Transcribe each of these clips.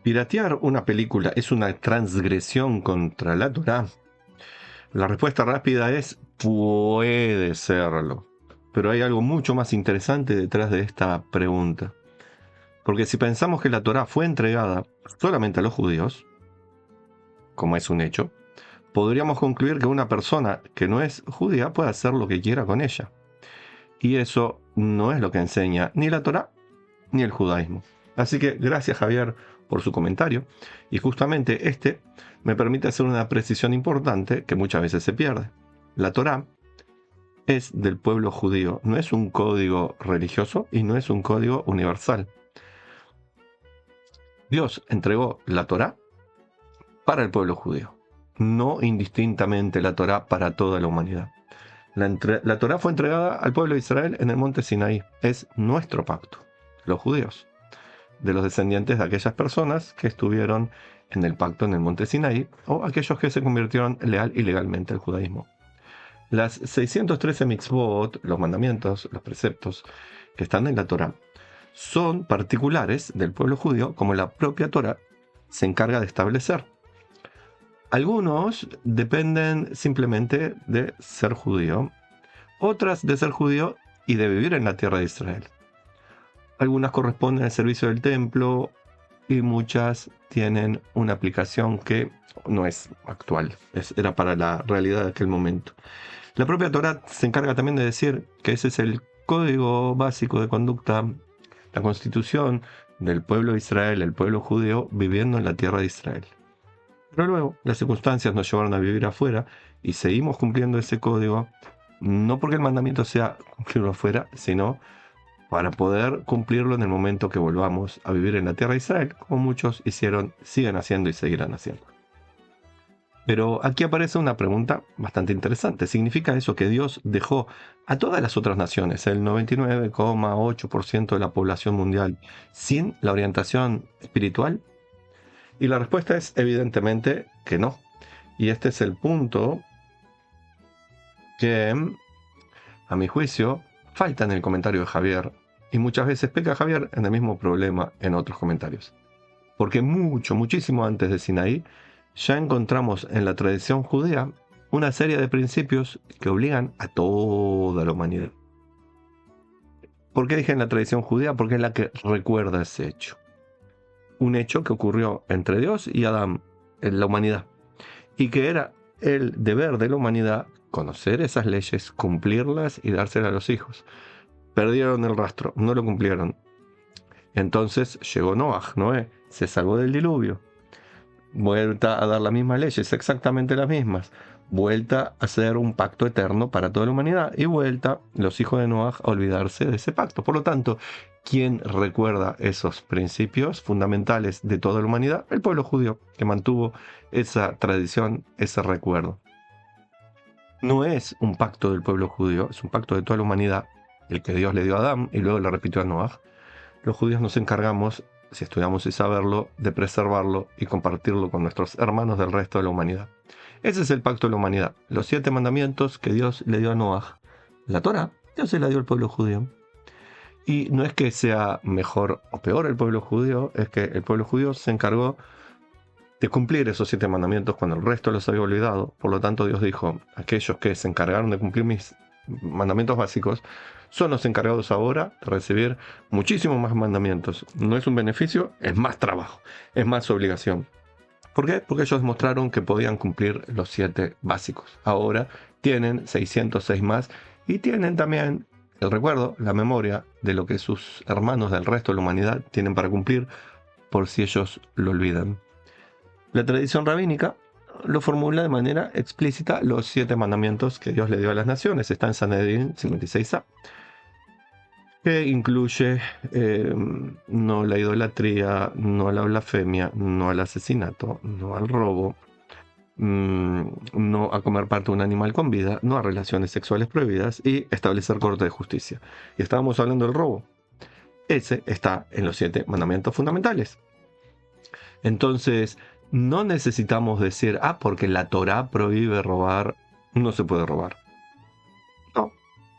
¿Piratear una película es una transgresión contra la Torá? La respuesta rápida es puede serlo. Pero hay algo mucho más interesante detrás de esta pregunta. Porque si pensamos que la Torá fue entregada solamente a los judíos, como es un hecho, podríamos concluir que una persona que no es judía puede hacer lo que quiera con ella. Y eso no es lo que enseña ni la Torá ni el judaísmo. Así que gracias, Javier, por su comentario. Y justamente este me permite hacer una precisión importante que muchas veces se pierde. La Torá es del pueblo judío, no es un código religioso y no es un código universal. Dios entregó la Torá para el pueblo judío, no indistintamente la Torá para toda la humanidad. La Torá fue entregada al pueblo de Israel en el monte Sinaí. Es nuestro pacto, los judíos, de los descendientes de aquellas personas que estuvieron en el pacto en el monte Sinaí o aquellos que se convirtieron leal y legalmente al judaísmo. Las 613 mitzvot, los mandamientos, los preceptos que están en la Torá, son particulares del pueblo judío, como la propia Torá se encarga de establecer. Algunos dependen simplemente de ser judío, otras de ser judío y de vivir en la tierra de Israel. Algunas corresponden al servicio del templo y muchas tienen una aplicación que no es actual, era para la realidad de aquel momento. La propia Torá se encarga también de decir que ese es el código básico de conducta, la constitución del pueblo de Israel, el pueblo judío viviendo en la tierra de Israel. Pero luego las circunstancias nos llevaron a vivir afuera y seguimos cumpliendo ese código, no porque el mandamiento sea cumplirlo afuera, sino para poder cumplirlo en el momento que volvamos a vivir en la tierra de Israel, como muchos hicieron, siguen haciendo y seguirán haciendo. Pero aquí aparece una pregunta bastante interesante. ¿Significa eso que Dios dejó a todas las otras naciones, el 99,8% de la población mundial, sin la orientación espiritual? Y la respuesta es evidentemente que no. Y este es el punto que, a mi juicio, falta en el comentario de Javier. Y muchas veces peca Javier en el mismo problema en otros comentarios. Porque muchísimo antes de Sinaí, ya encontramos en la tradición judía una serie de principios que obligan a toda la humanidad. ¿Por qué dije en la tradición judía? Porque es la que recuerda ese hecho. Un hecho que ocurrió entre Dios y Adán, en la humanidad. Y que era el deber de la humanidad conocer esas leyes, cumplirlas y dárselas a los hijos. Perdieron el rastro, no lo cumplieron. Entonces llegó Noé, se salvó del diluvio. Vuelta a dar las mismas leyes, exactamente las mismas. Vuelta a hacer un pacto eterno para toda la humanidad. Y vuelta los hijos de Noah a olvidarse de ese pacto. Por lo tanto, ¿quién recuerda esos principios fundamentales de toda la humanidad? El pueblo judío, que mantuvo esa tradición, ese recuerdo. No es un pacto del pueblo judío, es un pacto de toda la humanidad, el que Dios le dio a Adán y luego le repitió a Noah. Los judíos nos encargamos, si estudiamos y saberlo, de preservarlo y compartirlo con nuestros hermanos del resto de la humanidad. Ese es el pacto de la humanidad, los 7 mandamientos que Dios le dio a Noah. La Torá, Dios se la dio al pueblo judío. Y no es que sea mejor o peor el pueblo judío, es que el pueblo judío se encargó de cumplir esos 7 mandamientos cuando el resto los había olvidado. Por lo tanto, Dios dijo, aquellos que se encargaron de cumplir mis mandamientos básicos son los encargados ahora de recibir muchísimos más mandamientos. No es un beneficio, es más trabajo, es más obligación. ¿Por qué? Porque ellos mostraron que podían cumplir los 7 básicos. Ahora tienen 606 más y tienen también el recuerdo, la memoria de lo que sus hermanos del resto de la humanidad tienen para cumplir por si ellos lo olvidan. La tradición rabínica lo formula de manera explícita los 7 mandamientos que Dios le dio a las naciones. Está en Sanedrín 56a, que incluye no la idolatría, no a la blasfemia, no al asesinato, no al robo, no a comer parte de un animal con vida, no a relaciones sexuales prohibidas y establecer corte de justicia. Y estábamos hablando del robo. Ese está en los 7 mandamientos fundamentales. Entonces, no necesitamos decir, porque la Torá prohíbe robar, no se puede robar. No,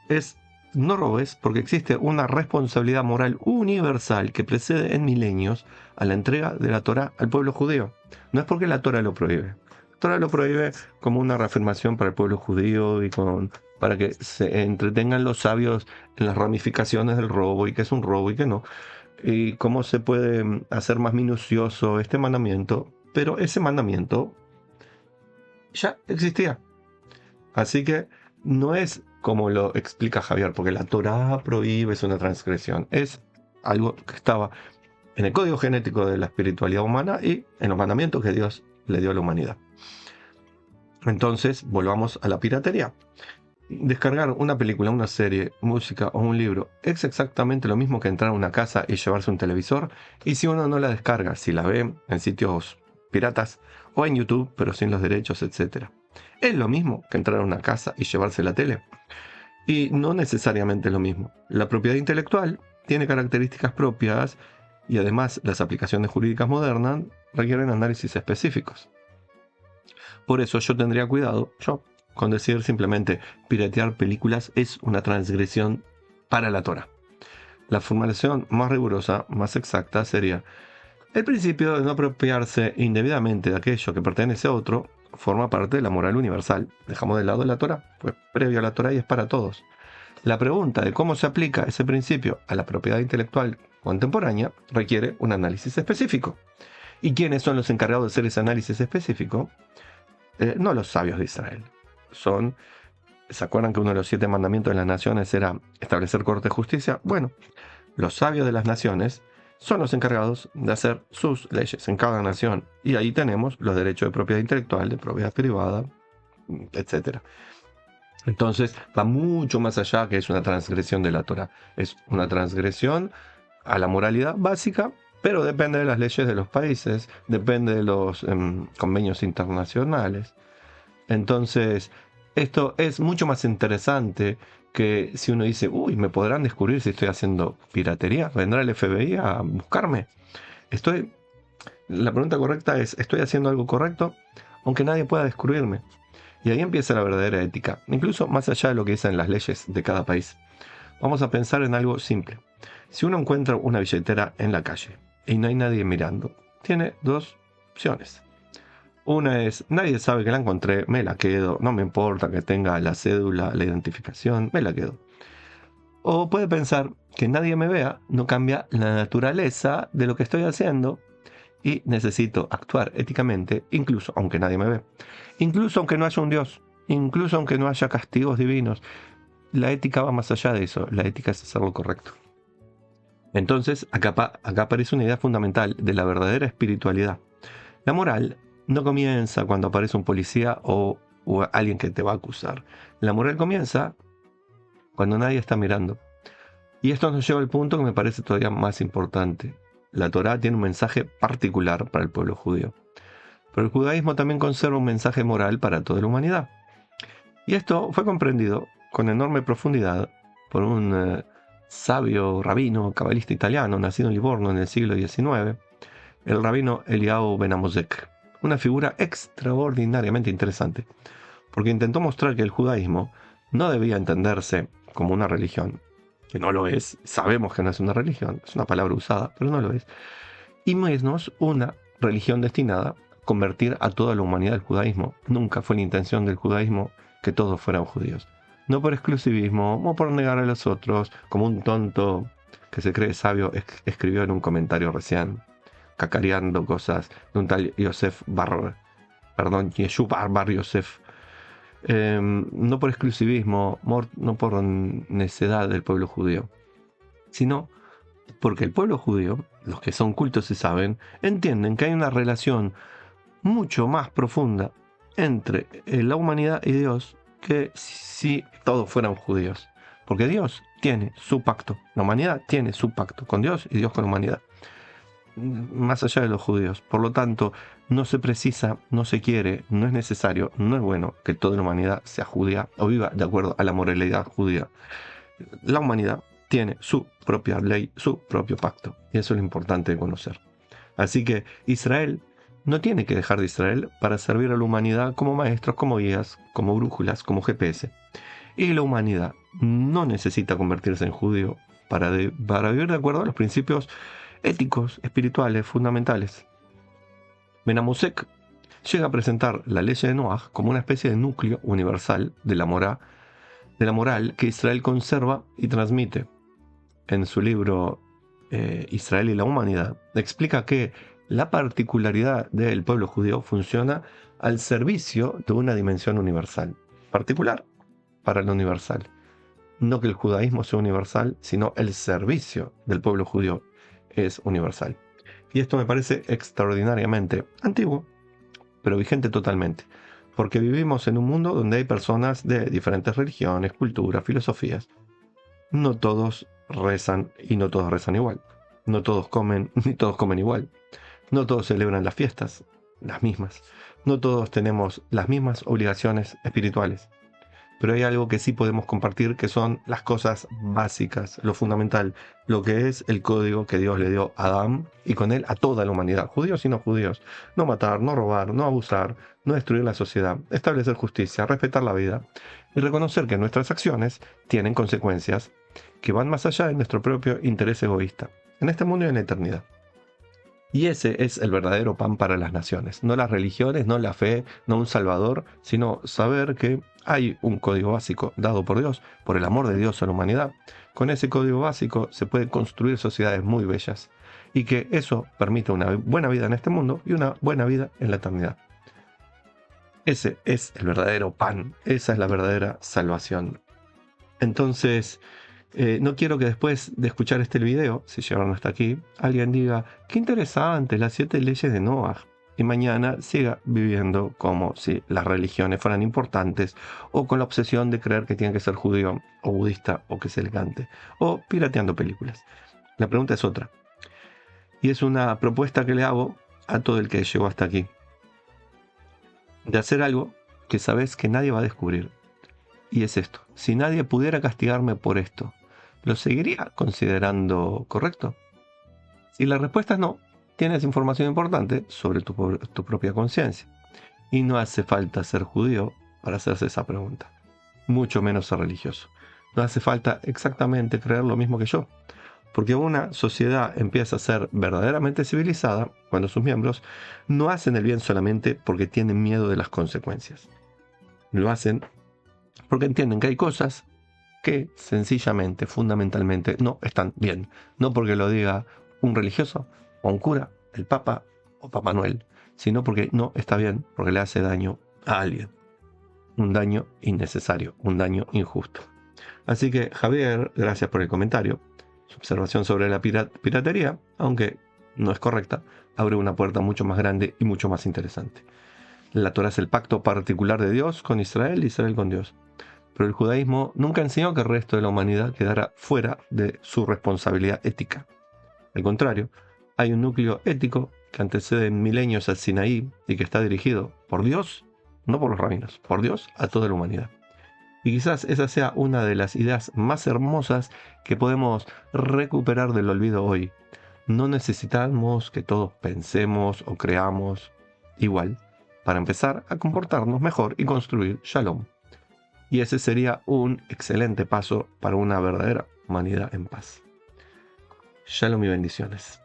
es no robes porque existe una responsabilidad moral universal que precede en milenios a la entrega de la Torá al pueblo judío. No es porque la Torá lo prohíbe. La Torá lo prohíbe como una reafirmación para el pueblo judío y para que se entretengan los sabios en las ramificaciones del robo y qué es un robo y qué no. Y cómo se puede hacer más minucioso este mandamiento. Pero ese mandamiento ya existía. Así que no es como lo explica Javier, porque la Torá prohíbe, es una transgresión. Es algo que estaba en el código genético de la espiritualidad humana y en los mandamientos que Dios le dio a la humanidad. Entonces, volvamos a la piratería. Descargar una película, una serie, música o un libro es exactamente lo mismo que entrar a una casa y llevarse un televisor. Y si uno no la descarga, si la ve en sitios piratas o en YouTube, pero sin los derechos, etc. Es lo mismo que entrar a una casa y llevarse la tele. Y no necesariamente lo mismo. La propiedad intelectual tiene características propias y además las aplicaciones jurídicas modernas requieren análisis específicos. Por eso yo tendría cuidado, con decir simplemente piratear películas es una transgresión para la Torá. La formulación más rigurosa, más exacta sería: el principio de no apropiarse indebidamente de aquello que pertenece a otro forma parte de la moral universal. Dejamos de lado la Torá, pues previo a la Torá y es para todos. La pregunta de cómo se aplica ese principio a la propiedad intelectual contemporánea requiere un análisis específico. ¿Y quiénes son los encargados de hacer ese análisis específico? No los sabios de Israel. ¿Se acuerdan que uno de los 7 mandamientos de las naciones era establecer corte de justicia? Bueno, los sabios de las naciones son los encargados de hacer sus leyes en cada nación. Y ahí tenemos los derechos de propiedad intelectual, de propiedad privada, etc. Entonces va mucho más allá que es una transgresión de la Torá. Es una transgresión a la moralidad básica, pero depende de las leyes de los países, depende de los convenios internacionales. Entonces, esto es mucho más interesante que si uno dice, uy, ¿me podrán descubrir si estoy haciendo piratería? ¿Vendrá el FBI a buscarme? La pregunta correcta es, ¿estoy haciendo algo correcto? Aunque nadie pueda descubrirme. Y ahí empieza la verdadera ética, incluso más allá de lo que dicen las leyes de cada país. Vamos a pensar en algo simple. Si uno encuentra una billetera en la calle y no hay nadie mirando, tiene 2 opciones. Una es, nadie sabe que la encontré, me la quedo, no me importa que tenga la cédula, la identificación, me la quedo. O puede pensar que nadie me vea, no cambia la naturaleza de lo que estoy haciendo y necesito actuar éticamente, incluso aunque nadie me ve. Incluso aunque no haya un Dios, incluso aunque no haya castigos divinos. La ética va más allá de eso, la ética es hacer lo correcto. Entonces, acá aparece una idea fundamental de la verdadera espiritualidad. La moral no comienza cuando aparece un policía o alguien que te va a acusar. La moral comienza cuando nadie está mirando. Y esto nos lleva al punto que me parece todavía más importante. La Torá tiene un mensaje particular para el pueblo judío. Pero el judaísmo también conserva un mensaje moral para toda la humanidad. Y esto fue comprendido con enorme profundidad por un sabio rabino cabalista italiano nacido en Livorno en el siglo XIX, el rabino Eliyahu Ben Amozek, una figura extraordinariamente interesante, porque intentó mostrar que el judaísmo no debía entenderse como una religión, que no lo es, sabemos que no es una religión, es una palabra usada, pero no lo es, y menos una religión destinada a convertir a toda la humanidad al judaísmo. Nunca fue la intención del judaísmo que todos fueran judíos. No por exclusivismo o por negar a los otros, como un tonto que se cree sabio escribió en un comentario recién, cacareando cosas de un tal Yeshua Bar Yosef. No por exclusivismo, no por necedad del pueblo judío, sino porque el pueblo judío, los que son cultos y saben, entienden que hay una relación mucho más profunda entre la humanidad y Dios que si todos fueran judíos. Porque Dios tiene su pacto, la humanidad tiene su pacto con Dios y Dios con la humanidad, más allá de los judíos. Por lo tanto, no se precisa, no se quiere, no es necesario, no es bueno que toda la humanidad sea judía o viva de acuerdo a la moralidad judía. La humanidad tiene su propia ley, su propio pacto, y eso es lo importante de conocer. Así que Israel no tiene que dejar de Israel para servir a la humanidad como maestros, como guías, como brújulas, como GPS. Y la humanidad no necesita convertirse en judío para vivir de acuerdo a los principios éticos, espirituales, fundamentales. Ben Amusek llega a presentar la ley de Noaj como una especie de núcleo universal de la moral que Israel conserva y transmite. En su libro Israel y la humanidad, explica que la particularidad del pueblo judío funciona al servicio de una dimensión universal, particular para lo universal. No que el judaísmo sea universal, sino el servicio del pueblo judío es universal. Y esto me parece extraordinariamente antiguo, pero vigente totalmente, porque vivimos en un mundo donde hay personas de diferentes religiones, culturas, filosofías. No todos rezan y no todos rezan igual. No todos comen ni todos comen igual. No todos celebran las fiestas, las mismas. No todos tenemos las mismas obligaciones espirituales. Pero hay algo que sí podemos compartir, que son las cosas básicas, lo fundamental, lo que es el código que Dios le dio a Adán y con él a toda la humanidad, judíos y no judíos. No matar, no robar, no abusar, no destruir la sociedad, establecer justicia, respetar la vida y reconocer que nuestras acciones tienen consecuencias que van más allá de nuestro propio interés egoísta, en este mundo y en la eternidad. Y ese es el verdadero pan para las naciones, no las religiones, no la fe, no un salvador, sino saber que hay un código básico dado por Dios, por el amor de Dios a la humanidad. Con ese código básico se pueden construir sociedades muy bellas y que eso permite una buena vida en este mundo y una buena vida en la eternidad. Ese es el verdadero pan, esa es la verdadera salvación. Entonces, no quiero que después de escuchar este video, si llegaron hasta aquí, alguien diga, qué interesante, las 7 leyes de Noah, y mañana siga viviendo como si las religiones fueran importantes, o con la obsesión de creer que tiene que ser judío, o budista, o que se le cante, o pirateando películas. La pregunta es otra, y es una propuesta que le hago a todo el que llegó hasta aquí, de hacer algo que sabes que nadie va a descubrir. Y es esto, si nadie pudiera castigarme por esto, ¿lo seguiría considerando correcto? Si la respuesta es no, tienes información importante sobre tu propia conciencia. Y no hace falta ser judío para hacerse esa pregunta, mucho menos ser religioso. No hace falta exactamente creer lo mismo que yo, porque una sociedad empieza a ser verdaderamente civilizada cuando sus miembros no hacen el bien solamente porque tienen miedo de las consecuencias. Lo hacen porque entienden que hay cosas que sencillamente, fundamentalmente, no están bien. No porque lo diga un religioso o un cura, el Papa o Papá Noel, sino porque no está bien, porque le hace daño a alguien. Un daño innecesario, un daño injusto. Así que, Javier, gracias por el comentario. Su observación sobre la piratería, aunque no es correcta, abre una puerta mucho más grande y mucho más interesante. La Torá es el pacto particular de Dios con Israel y Israel con Dios. Pero el judaísmo nunca enseñó que el resto de la humanidad quedara fuera de su responsabilidad ética. Al contrario, hay un núcleo ético que antecede milenios al Sinaí y que está dirigido por Dios, no por los rabinos, por Dios a toda la humanidad. Y quizás esa sea una de las ideas más hermosas que podemos recuperar del olvido hoy. No necesitamos que todos pensemos o creamos igual para empezar a comportarnos mejor y construir Shalom. Y ese sería un excelente paso para una verdadera humanidad en paz. Shalom y bendiciones.